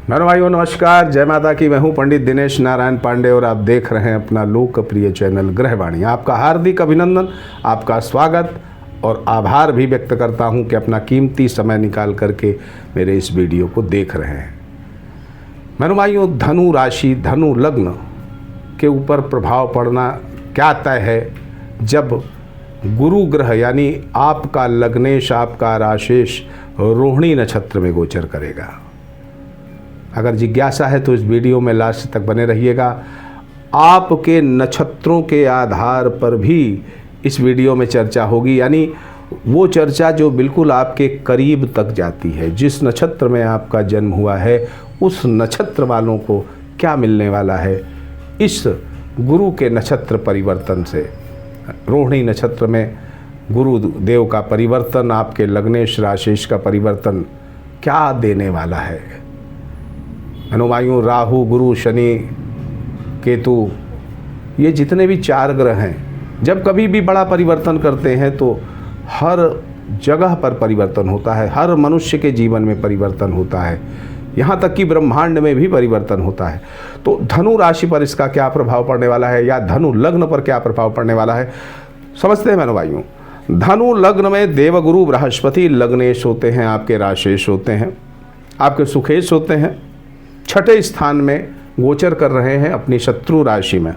मेरे भाइयों नमस्कार, जय माता की। मैं हूं पंडित दिनेश नारायण पांडे और आप देख रहे हैं अपना लोकप्रिय चैनल ग्रहवाणी। आपका हार्दिक अभिनंदन, आपका स्वागत और आभार भी व्यक्त करता हूं कि अपना कीमती समय निकाल करके मेरे इस वीडियो को देख रहे हैं। मेरे भाइयों, धनु राशि, धनु लग्न के ऊपर प्रभाव पड़ना क्या तय है जब गुरु ग्रह यानी आपका लग्नेश, आपका राशेश रोहिणी नक्षत्र में गोचर करेगा। अगर जिज्ञासा है तो इस वीडियो में लास्ट तक बने रहिएगा। आपके नक्षत्रों के आधार पर भी इस वीडियो में चर्चा होगी, यानी वो चर्चा जो बिल्कुल आपके करीब तक जाती है। जिस नक्षत्र में आपका जन्म हुआ है उस नक्षत्र वालों को क्या मिलने वाला है इस गुरु के नक्षत्र परिवर्तन से। रोहिणी नक्षत्र में गुरु देव का परिवर्तन, आपके लग्नेश राशेश का परिवर्तन क्या देने वाला है। अनुवायु, राहु, गुरु, शनि, केतु, ये जितने भी चार ग्रह हैं, जब कभी भी बड़ा परिवर्तन करते हैं तो हर जगह पर परिवर्तन होता है, हर मनुष्य के जीवन में परिवर्तन होता है, यहाँ तक कि ब्रह्मांड में भी परिवर्तन होता है। तो धनु राशि पर इसका क्या प्रभाव पड़ने वाला है या धनु लग्न पर क्या प्रभाव पड़ने वाला है, समझते हैं अनुवायु। धनु लग्न में देवगुरु बृहस्पति लग्नेश होते हैं, आपके राशेश होते हैं, आपके सुखेश होते हैं। छठे स्थान में गोचर कर रहे हैं अपनी शत्रु राशि में।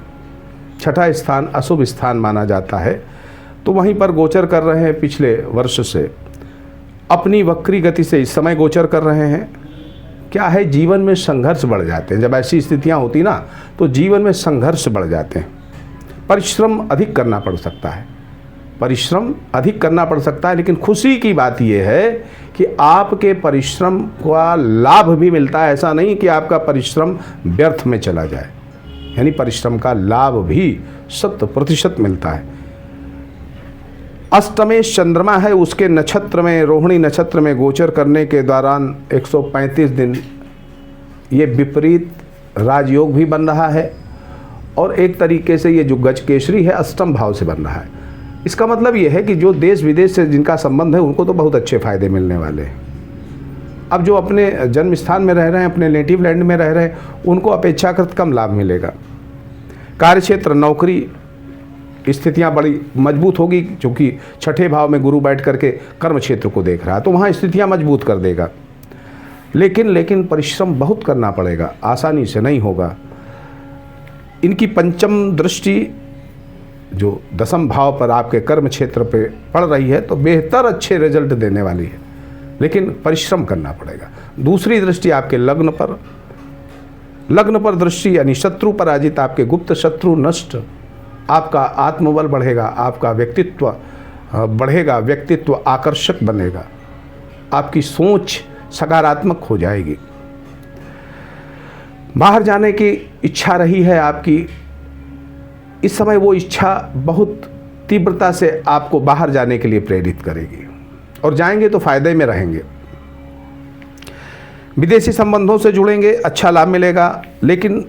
छठा स्थान अशुभ स्थान माना जाता है, तो वहीं पर गोचर कर रहे हैं। पिछले वर्ष से अपनी वक्री गति से इस समय गोचर कर रहे हैं। क्या है, जीवन में संघर्ष बढ़ जाते हैं। जब ऐसी स्थितियां होती ना तो जीवन में संघर्ष बढ़ जाते हैं। परिश्रम अधिक करना पड़ सकता है, परिश्रम अधिक करना पड़ सकता है। लेकिन खुशी की बात यह है कि आपके परिश्रम का लाभ भी मिलता है। ऐसा नहीं कि आपका परिश्रम व्यर्थ में चला जाए, यानी परिश्रम का लाभ भी 100% मिलता है। अष्टमेश चंद्रमा है, उसके नक्षत्र में, रोहिणी नक्षत्र में गोचर करने के दौरान 135 दिन ये विपरीत राजयोग भी बन रहा है और एक तरीके से ये जो गजकेसरी है अष्टम भाव से बन रहा है। इसका मतलब ये है कि जो देश विदेश से जिनका संबंध है उनको तो बहुत अच्छे फायदे मिलने वाले हैं। अब जो अपने जन्म स्थान में रह रहे हैं, अपने नेटिव लैंड में रह रहे हैं, उनको अपेक्षाकृत कम लाभ मिलेगा। कार्यक्षेत्र, नौकरी स्थितियां बड़ी मजबूत होगी, क्योंकि छठे भाव में गुरु बैठ करके कर्म क्षेत्र को देख रहा है, तो वहाँ स्थितियां मजबूत कर देगा। लेकिन परिश्रम बहुत करना पड़ेगा, आसानी से नहीं होगा। इनकी पंचम दृष्टि जो दसम भाव पर आपके कर्म क्षेत्र पे पड़ रही है तो बेहतर अच्छे रिजल्ट देने वाली है, लेकिन परिश्रम करना पड़ेगा। दूसरी दृष्टि आपके लग्न पर दृष्टि यानी शत्रु पराजित, आपके गुप्त शत्रु नष्ट, आपका आत्मबल बढ़ेगा, आपका व्यक्तित्व बढ़ेगा, व्यक्तित्व आकर्षक बनेगा, आपकी सोच सकारात्मक हो जाएगी। बाहर जाने की इच्छा रही है आपकी, इस समय वो इच्छा बहुत तीव्रता से आपको बाहर जाने के लिए प्रेरित करेगी और जाएंगे तो फायदे में रहेंगे। विदेशी संबंधों से जुड़ेंगे, अच्छा लाभ मिलेगा, लेकिन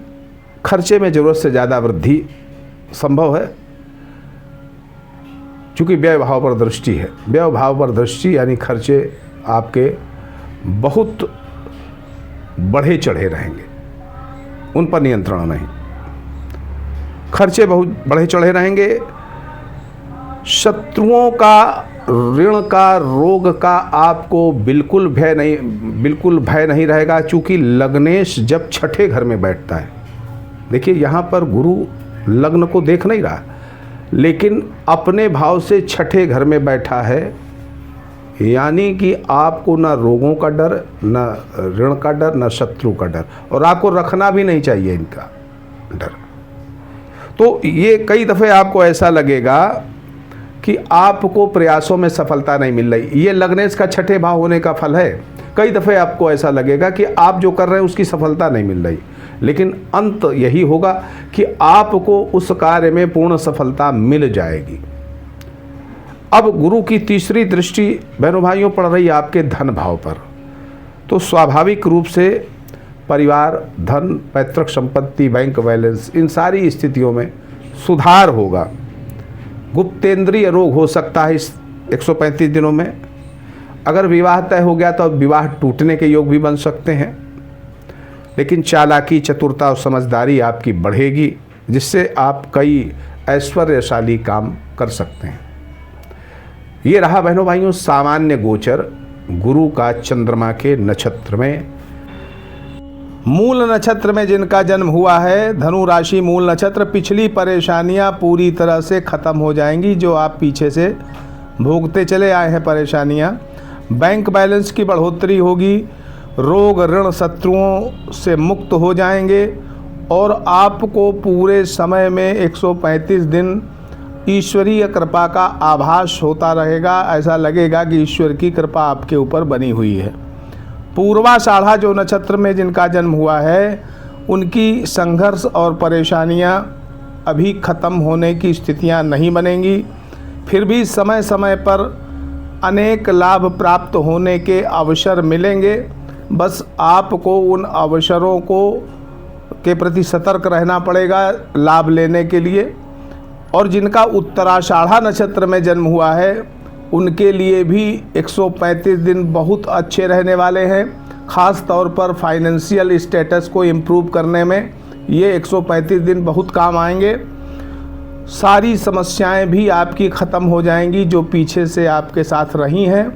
खर्चे में ज़रूरत से ज़्यादा वृद्धि संभव है, क्योंकि व्यय भाव पर दृष्टि है। व्यय भाव पर दृष्टि यानी खर्चे आपके बहुत बढ़े चढ़े रहेंगे, उन पर नियंत्रण नहीं, खर्चे बहुत बढ़े चढ़े रहेंगे। शत्रुओं का, ऋण का, रोग का आपको बिल्कुल भय नहीं रहेगा, क्योंकि लग्नेश जब छठे घर में बैठता है, देखिए यहाँ पर गुरु लग्न को देख नहीं रहा, लेकिन अपने भाव से छठे घर में बैठा है, यानी कि आपको ना रोगों का डर, ना ऋण का डर, ना शत्रु का डर, और आपको रखना भी नहीं चाहिए इनका डर। तो ये कई दफ़े आपको ऐसा लगेगा कि आपको प्रयासों में सफलता नहीं मिल रही, ये लग्नेश का छठे भाव होने का फल है। कई दफ़े आपको ऐसा लगेगा कि आप जो कर रहे हैं उसकी सफलता नहीं मिल रही, लेकिन अंत यही होगा कि आपको उस कार्य में पूर्ण सफलता मिल जाएगी। अब गुरु की तीसरी दृष्टि बहनों भाइयों पड़ रही है आपके धन भाव पर, तो स्वाभाविक रूप से परिवार, धन, पैतृक संपत्ति, बैंक बैलेंस, इन सारी स्थितियों में सुधार होगा। गुप्तेंद्रिय रोग हो सकता है इस 135 दिनों में। अगर विवाह तय हो गया तो विवाह टूटने के योग भी बन सकते हैं। लेकिन चालाकी, चतुरता और समझदारी आपकी बढ़ेगी, जिससे आप कई ऐश्वर्यशाली काम कर सकते हैं। ये रहा बहनों भाइयों सामान्य गोचर गुरु का चंद्रमा के नक्षत्र में। मूल नक्षत्र में जिनका जन्म हुआ है, धनु राशि मूल नक्षत्र, पिछली परेशानियां पूरी तरह से ख़त्म हो जाएंगी जो आप पीछे से भोगते चले आए हैं परेशानियां। बैंक बैलेंस की बढ़ोतरी होगी, रोग ऋण शत्रुओं से मुक्त हो जाएंगे और आपको पूरे समय में 135 दिन ईश्वरीय कृपा का आभास होता रहेगा। ऐसा लगेगा कि ईश्वर की कृपा आपके ऊपर बनी हुई है। पूर्वाषाढ़ा जो नक्षत्र में जिनका जन्म हुआ है, उनकी संघर्ष और परेशानियां अभी ख़त्म होने की स्थितियां नहीं बनेंगी, फिर भी समय समय पर अनेक लाभ प्राप्त होने के अवसर मिलेंगे। बस आपको उन अवसरों के प्रति सतर्क रहना पड़ेगा लाभ लेने के लिए। और जिनका उत्तराषाढ़ा नक्षत्र में जन्म हुआ है, उनके लिए भी 135 दिन बहुत अच्छे रहने वाले हैं। ख़ास तौर पर फाइनेंशियल स्टेटस को इम्प्रूव करने में ये 135 दिन बहुत काम आएंगे। सारी समस्याएं भी आपकी ख़त्म हो जाएंगी जो पीछे से आपके साथ रही हैं।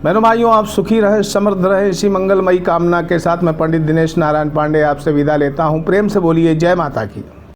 बहनों भाइयों, आप सुखी रहें, समृद्ध रहें, इसी मंगलमयी कामना के साथ मैं पंडित दिनेश नारायण पांडे आपसे विदा लेता हूँ। प्रेम से बोलिए जय माता की।